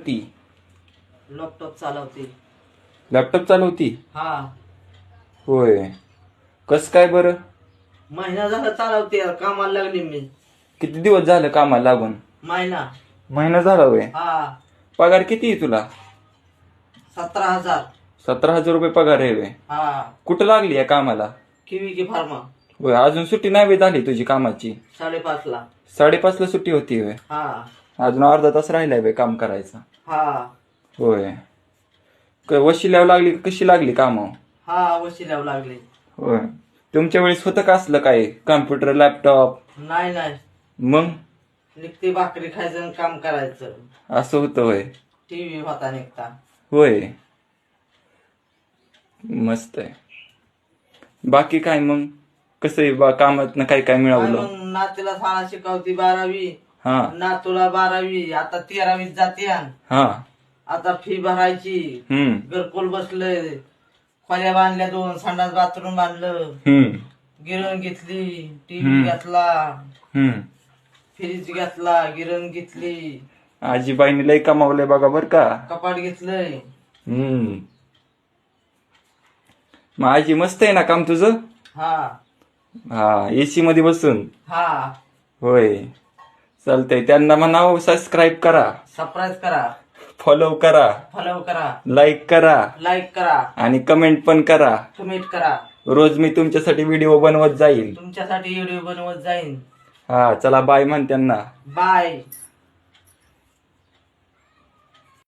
ती लॅपटॉप चालवते. लॅपटॉप चालवती? हा, होय. कस काय बरं? महिना झाला चालवते. कामाला लागली मी. किती दिवस झालं कामाला लागून? महिना झाला होय. हा. पगार किती आहे तुला? 17,000. 17,000 रुपये पगार आहे होय. हा. कुठं लागली या कामाला? की फार्मा. होय. अजून सुट्टी नाही होय झाली तुझी कामाची? 5:30ला. 5:30ला सुट्टी होती होय. हा. अजून अर्धा तास राहिलाय होय काम करायचं. हा. होय. वशिल्यावर लागली कशी लागली कामावर? हा, वशिल्यावर लागले. होय. तुमच्या वेळेस होतं का असलं काय कम्प्युटर लॅपटॉप? नाही. मग निघते भाकरी खायचं आणि काम करायचं. असं होतं होय. टीव्ही होता निघता. होय. मस्त आहे. बाकी काय मग कसं आहे कामात काय काय मिळवलं? मग नातीला शाळा शिकवती 12वी. हा नातूला 12वी. आता 13वीत जाते. हा. आता फी भरायची. घरकुल बसलंय. खोल्या बांधल्या 2. संडास बाथरूम बांधलं. गिरण घेतली. टीव्ही घेतला. फ्रीज घेतला. गिरण घेतली. आजीबाईने लय कमावलंय बघा बर का. कपाट घेतलंय. मग आजी मस्त आहे ना काम तुझं? हा. एसी मध्ये बसून? हा. होय. चालतंय. त्यांना म्हणावं सबस्क्राईब करा, सबस्क्राईब करा, फॉलो करा, लाईक करा आणि कमेंट पण करा. रोज मी तुमच्यासाठी व्हिडिओ बनवत जाईल. तुमच्यासाठी व्हिडिओ बनवत जाईन. हा. चला बाय म्हण त्यांना. बाय.